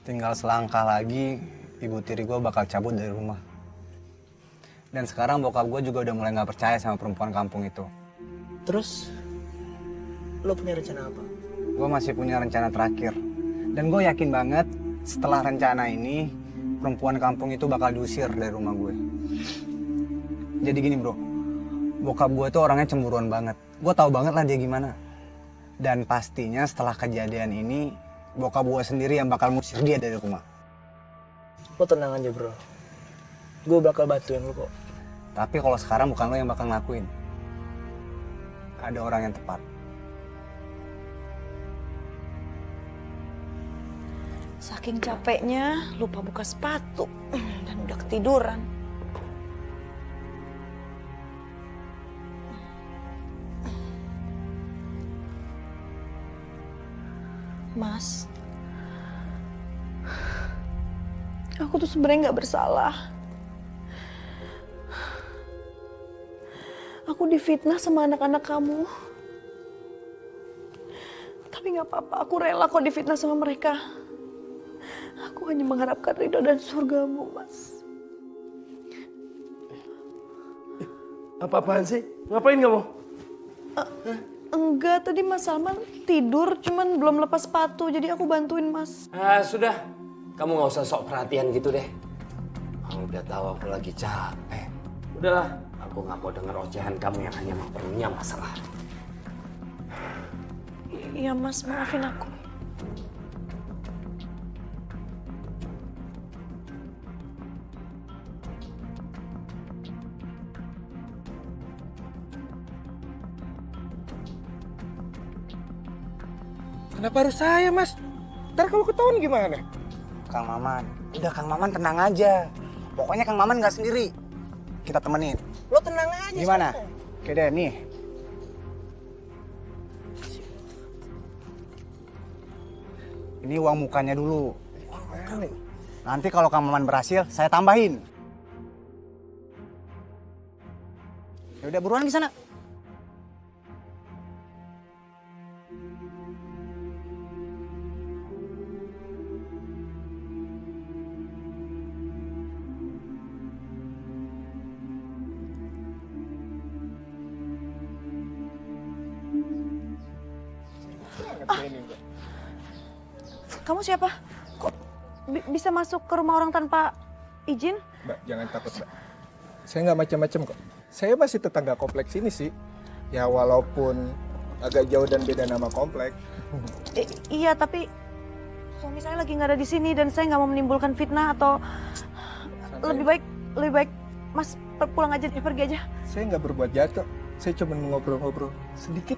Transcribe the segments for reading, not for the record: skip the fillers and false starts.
Tinggal selangkah lagi, ibu tiri gue bakal cabut dari rumah. Dan sekarang bokap gue juga udah mulai gak percaya sama perempuan kampung itu. Terus, lo punya rencana apa? Gue masih punya rencana terakhir. Dan gue yakin banget setelah rencana ini, perempuan kampung itu bakal diusir dari rumah gue. Jadi gini bro, bokap gue tuh orangnya cemburuan banget. Gue tahu banget lah dia gimana. Dan pastinya setelah kejadian ini, bokap gue sendiri yang bakal ngusir dia dari rumah. Lo tenang aja bro, gue bakal bantuin lo kok. Tapi kalau sekarang bukan lo yang bakal ngelakuin. Ada orang yang tepat. Saking capeknya, lupa buka sepatu dan udah ketiduran. Mas, aku tuh sebenarnya nggak bersalah. Aku difitnah sama anak-anak kamu. Tapi nggak apa-apa, aku rela kok difitnah sama mereka. Aku hanya mengharapkan ridho dan surgamu, Mas. Apa-apaan sih? Ngapain kamu? Enggak, tadi Mas Salman tidur, cuman belum lepas sepatu, jadi aku bantuin Mas. Sudah. Kamu nggak usah sok perhatian gitu deh. Kamu udah tahu aku lagi capek. Udahlah, aku nggak mau dengar ocehan kamu yang hanya memperlunya masalah. Iya Mas, maafin aku. Kenapa harus saya, Mas? Ntar kalau ketahuan gimana? Kang Maman, udah Kang Maman tenang aja. Pokoknya Kang Maman nggak sendiri. Kita temenin. Lo tenang aja. Gimana? Oke deh, nih. Ini uang mukanya dulu. Nanti kalau Kang Maman berhasil, saya tambahin. Ya udah buruan di sana. Kamu siapa? Kok bisa masuk ke rumah orang tanpa izin? Mbak, jangan takut, Mbak. Saya nggak macam-macam kok. Saya masih tetangga kompleks ini sih. Ya walaupun agak jauh dan beda nama komplek. Iya, tapi suami saya lagi nggak ada di sini dan saya nggak mau menimbulkan fitnah atau lebih baik Mas pulang aja deh, pergi aja. Saya nggak berbuat jahat kok. Saya cuma mau ngobrol-ngobrol sedikit.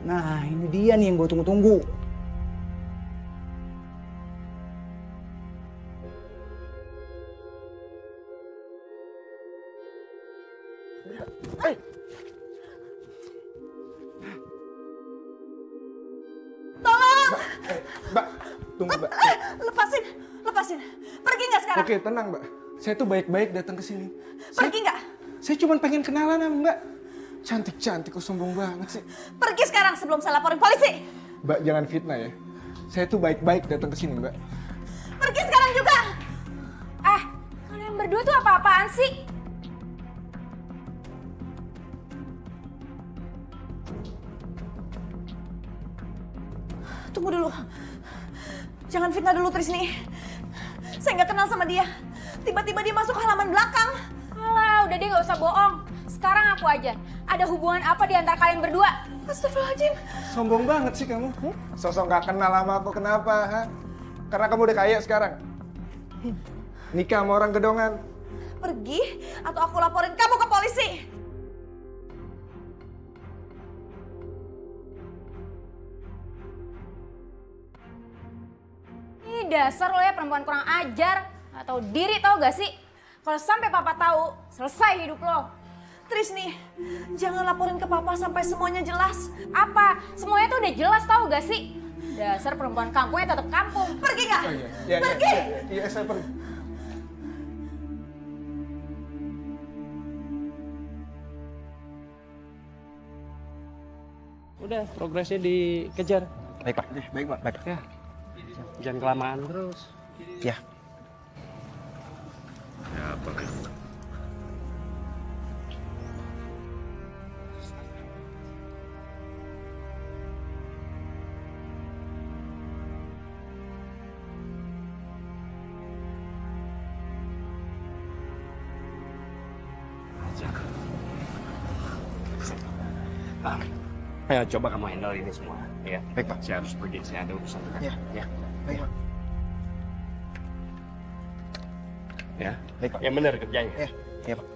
Nah, ini dia nih yang gue tunggu-tunggu. Mbak, tunggu, Mbak. Lepasin. Pergi nggak sekarang? Oke, tenang, Mbak. Saya tuh baik-baik datang ke sini. Pergi nggak? Saya cuma pengen kenalan sama Mbak. Cantik-cantik kok, sombong banget sih. Pergi sekarang sebelum saya laporin polisi. Mbak, jangan fitnah ya. Saya tuh baik-baik datang ke sini, Mbak. Pergi sekarang juga. Kalian berdua tuh apa-apaan sih? Tunggu dulu. Jangan fitnah dulu Trisni. Saya nggak kenal sama dia. Tiba-tiba dia masuk halaman belakang. Alah, udah deh nggak usah bohong. Sekarang aku aja. Ada hubungan apa di antara kalian berdua? Astagfirullahaladzim. Sombong banget sih kamu. Sosok gak kenal sama aku, kenapa? Ha? Karena kamu udah kaya sekarang. Nikah sama orang gedongan. Pergi atau aku laporin kamu ke polisi. Ih, dasar lo ya perempuan kurang ajar. Atau diri tau gak sih? Kalau sampai papa tahu, selesai hidup lo. Trisni, jangan laporin ke papa sampai semuanya jelas. Apa? Semuanya tuh udah jelas tau gak sih? Dasar perempuan kampungnya tetap kampung. Pergi nggak? Iya, Pergi. Iya, saya pergi. Udah, progresnya dikejar. Baik Pak. Baik Pak. Baik. Ya, jangan kelamaan terus. Ya. Ya, apa? Ayo coba kamu handle ini semua, ya. Baik Pak. Saya harus pergi, saya ada urusan dekat. Ya. Ya. Baik Pak. Ya. Baik Pak. Yang benar kerjanya. Ya. Ya Pak.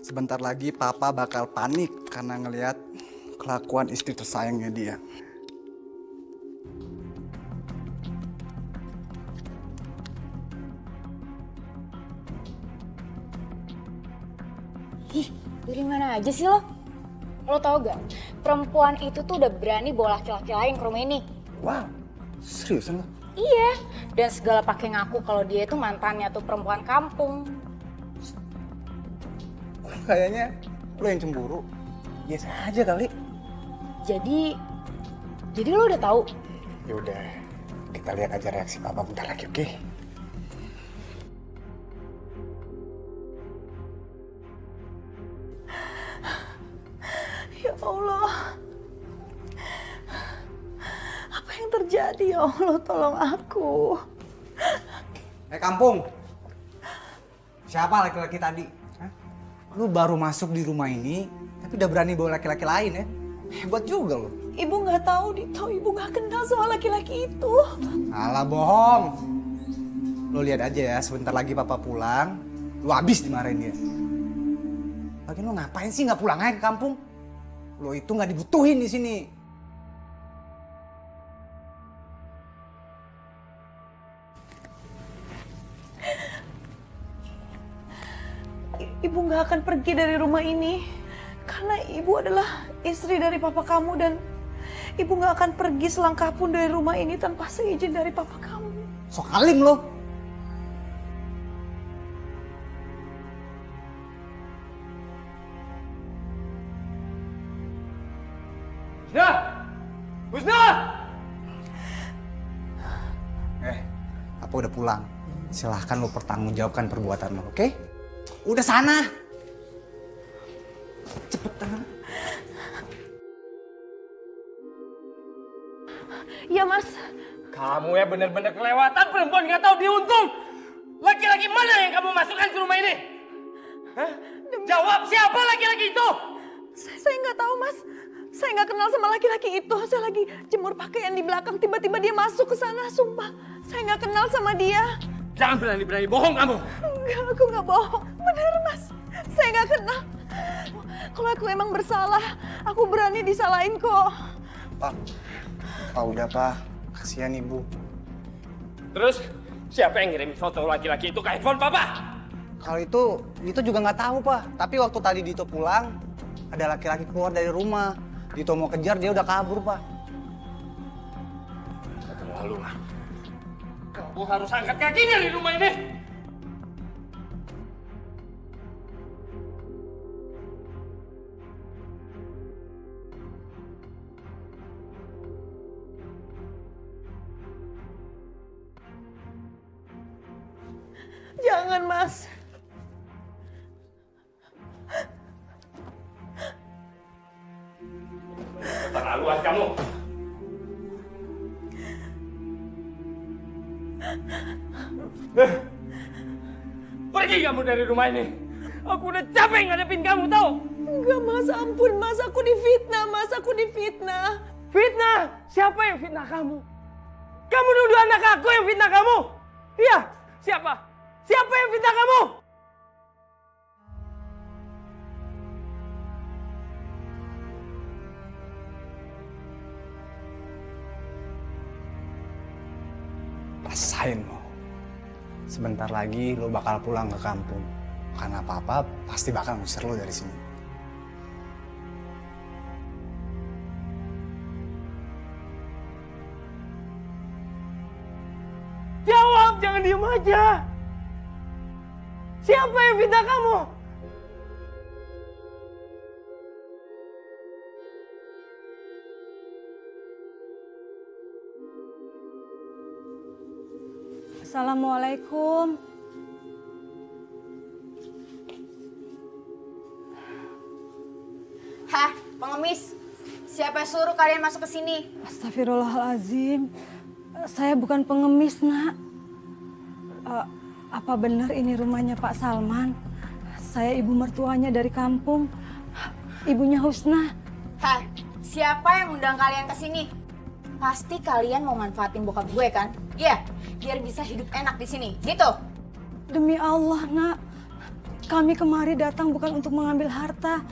Sebentar lagi Papa bakal panik karena ngelihat kelakuan istri tersayangnya dia. Ih, dari mana aja sih lo? Lo tau gak? Perempuan itu tuh udah berani bawa laki-laki lain ke rumah ini. Wow, seriusan lo? Iya, dan segala pakai ngaku kalau dia itu mantannya tuh perempuan kampung. Kayaknya lo yang cemburu. Biasa aja kali. Jadi lo udah tahu? Ya udah, kita lihat aja reaksi Papa bentar lagi, oke? Ya Allah. Apa yang terjadi ya Allah, tolong aku. Kampung. Siapa laki-laki tadi? Hah? Lu baru masuk di rumah ini, tapi udah berani bawa laki-laki lain ya? Hebat juga lo. Ibu nggak tahu, Dito. Ibu nggak kenal sama laki-laki itu. Alah bohong. Lo lihat aja ya, sebentar lagi Papa pulang, lu habis dimarahin dia. Lagi lo ngapain sih nggak pulang aja ke kampung? Lo itu nggak dibutuhin di sini. Ibu nggak akan pergi dari rumah ini karena ibu adalah istri dari papa kamu dan ibu nggak akan pergi selangkah pun dari rumah ini tanpa seizin dari papa kamu. Sok alim lo. Husna! Husna! Apa udah pulang? Silahkan lo pertanggungjawabkan perbuatan lo, oke? Udah sana. Cepetan. Iya mas. Kamu ya benar-benar kelewatan, perempuan nggak tahu diuntung. Laki-laki mana yang kamu masukkan ke rumah ini? Hah? Jawab, siapa laki-laki itu? Saya nggak tahu mas. Saya nggak kenal sama laki-laki itu. Saya lagi jemur pakaian di belakang. Tiba-tiba dia masuk ke sana. Sumpah, saya nggak kenal sama dia. Jangan berani-berani bohong kamu. Enggak, aku nggak bohong. Benar mas. Saya nggak kenal. Kalau aku emang bersalah, aku berani disalahin kok. Pak, udah Pak. Kasihan Ibu. Terus, siapa yang ngirim foto laki-laki itu ke handphone Papa? Kalau itu juga nggak tahu Pak. Tapi waktu tadi Dito pulang, ada laki-laki keluar dari rumah. Dito mau kejar, dia udah kabur Pak. Keterlaluan. Kamu harus angkat kakinya di rumah ini. Jangan mas. Keterlaluan kamu. Pergi kamu dari rumah ini. Aku udah capek ngadepin kamu, tau? Enggak mas, ampun mas. Aku difitnah mas, aku difitnah. Fitnah? Siapa yang fitnah kamu? Kamu nuduh anak aku yang fitnah kamu? Iya, siapa? Siapa yang fitnah kamu? Rasain lo. Sebentar lagi lo bakal pulang ke kampung. Karena Papa pasti bakal ngusir lo dari sini. jangan diem aja. Siapa yang fitnah kamu? Assalamualaikum. Hah, pengemis? Siapa yang suruh kalian masuk ke sini? Astagfirullahalazim. Saya bukan pengemis, Nak. Apa benar ini rumahnya Pak Salman? Saya ibu mertuanya dari kampung. Ibunya Husna. Hah, siapa yang undang kalian ke sini? Pasti kalian mau manfaatin bokap gue kan? Iya, biar bisa hidup enak di sini, gitu. Demi Allah, Nak. Kami kemari datang bukan untuk mengambil harta.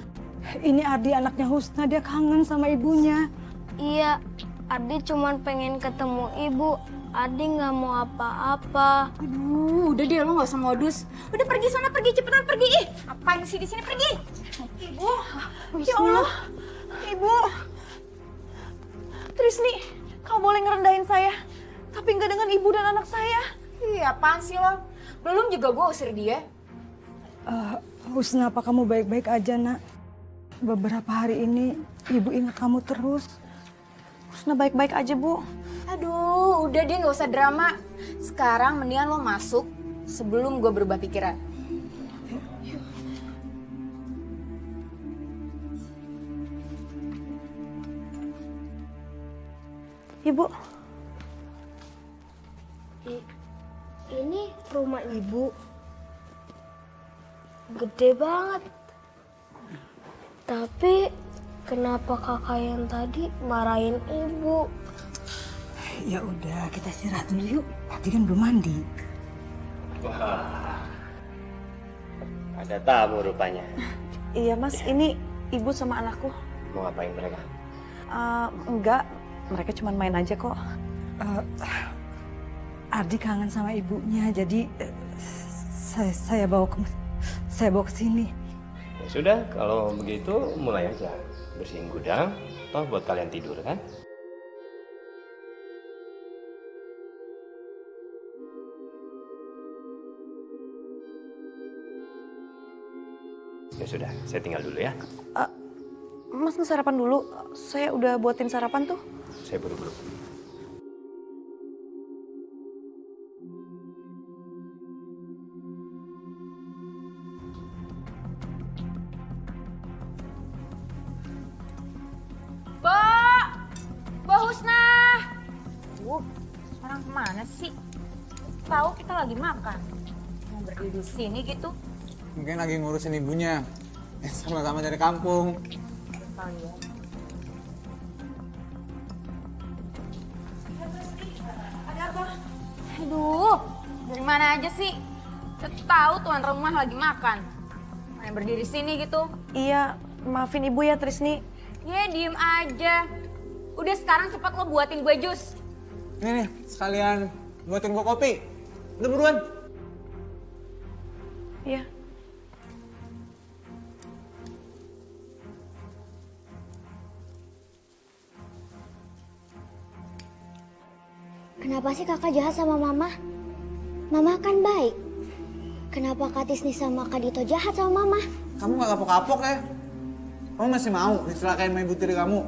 Ini Ardi anaknya Husna, dia kangen sama ibunya. Iya, Ardi cuman pengen ketemu ibu. Ardi nggak mau apa-apa. Aduh, udah deh lo nggak usah modus. Udah pergi sana, pergi cepetan pergi. Ih, ngapain sih di sini pergi? Ibu, ya Allah, Ibu. Trisni, kamu boleh ngerendahin saya, tapi nggak dengan ibu dan anak saya. Iya, apaan sih lo? Belum juga gue usir dia. Husna, apa kamu baik-baik aja, Nak? Beberapa hari ini ibu ingat kamu terus. Husna baik-baik aja, Bu. Aduh, udah deh nggak usah drama. Sekarang mendingan lo masuk sebelum gue berubah pikiran. Ibu, Ini rumah ibu. Gede banget. Tapi kenapa kakak yang tadi marahin ibu? Ya udah, kita istirahat dulu yuk. Tadi kan belum mandi. Wah, ada tamu rupanya. iya Mas, ini ibu sama anakku. Mau ngapain mereka? Enggak, mereka cuma main aja kok. Ardi kangen sama ibunya, jadi saya bawa ke sini. Ya sudah, kalau begitu mulai aja. Bersihin gudang, toh buat kalian tidur kan? Ya sudah, saya tinggal dulu ya. Mas sarapan dulu, saya udah buatin sarapan tuh. Saya buru-buru. Bo Husna. Orang kemana sih? Tahu kita lagi makan. Mau berdiri di sini gitu. Mungkin lagi ngurusin ibunya. Sama-sama dari kampung. Aduh, dari mana aja sih? Saya tahu tuan rumah lagi makan. Main berdiri sini gitu. Iya, maafin ibu ya Trisni. Ya diem aja. Udah sekarang cepat lo buatin gue jus. Ini nih, sekalian buatin gua kopi. Udah buruan. Iya. Kenapa sih kakak jahat sama mama? Mama kan baik. Kenapa Kak Tisni sama Kak Dito jahat sama mama? Kamu gak kapok-kapok ya? Kamu masih mau dicelakain sama ibu tiri kamu?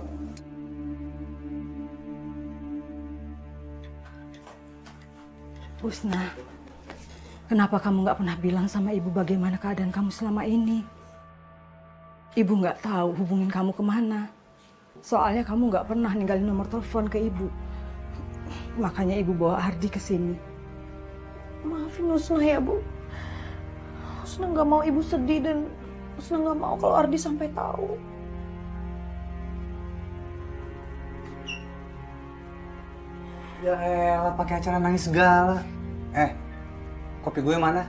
Husna, kenapa kamu nggak pernah bilang sama ibu bagaimana keadaan kamu selama ini? Ibu nggak tahu hubungin kamu kemana. Soalnya kamu nggak pernah ninggalin nomor telepon ke ibu. Makanya ibu bawa Ardi ke sini. Maafin Husna ya, Bu. Husna nggak mau ibu sedih dan Husna nggak mau kalau Ardi sampai tahu. Ya elah, pakai acara nangis segala. Kopi gue mana?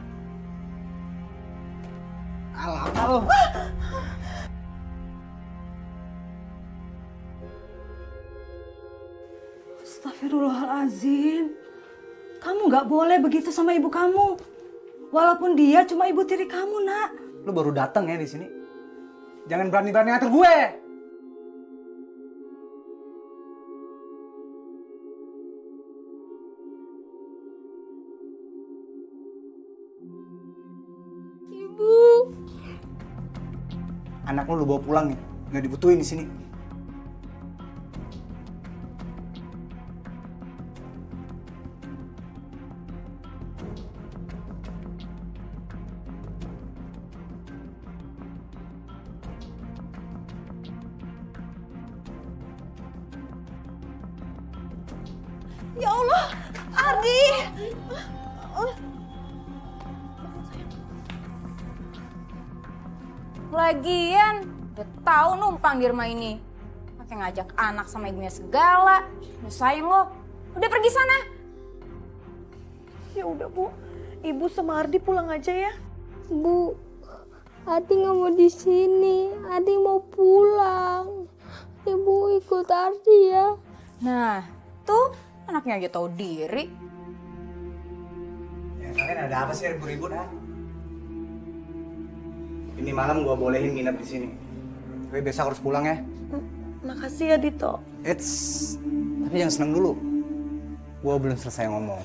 Alah, apa lo? Astagfirullahalazim. Kamu nggak boleh begitu sama ibu kamu. Walaupun dia cuma ibu tiri kamu, Nak. Lu baru datang ya di sini. Jangan berani-berani ngatur gue. anak lu bawa pulang nih, nggak dibutuhin di sini. Ya Allah, Ardi. Lagian, udah tahu numpang di rumah ini. Pakai ngajak anak sama ibunya segala. Nyusahin lo. Udah pergi sana. Ya udah Bu, Ibu sama Ardi pulang aja ya. Bu, Adi nggak mau di sini. Adi mau pulang. Ibu ikut Ardi ya. Nah, tuh anaknya aja tahu diri. Ya kalian ada apa sih ribut-ribut ha? Ini malam gua bolehin nginep di sini. Tapi besok harus pulang ya. Makasih ya Dito. Tapi jangan seneng dulu. Gua belum selesai ngomong.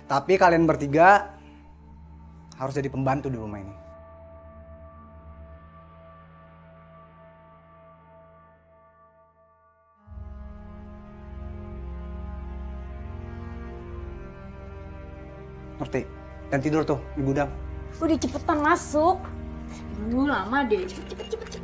Tapi kalian bertiga harus jadi pembantu di rumah ini. Ngerti? Dan tidur tuh di gudang. Udah cepetan masuk. Lu lama deh. Cepet.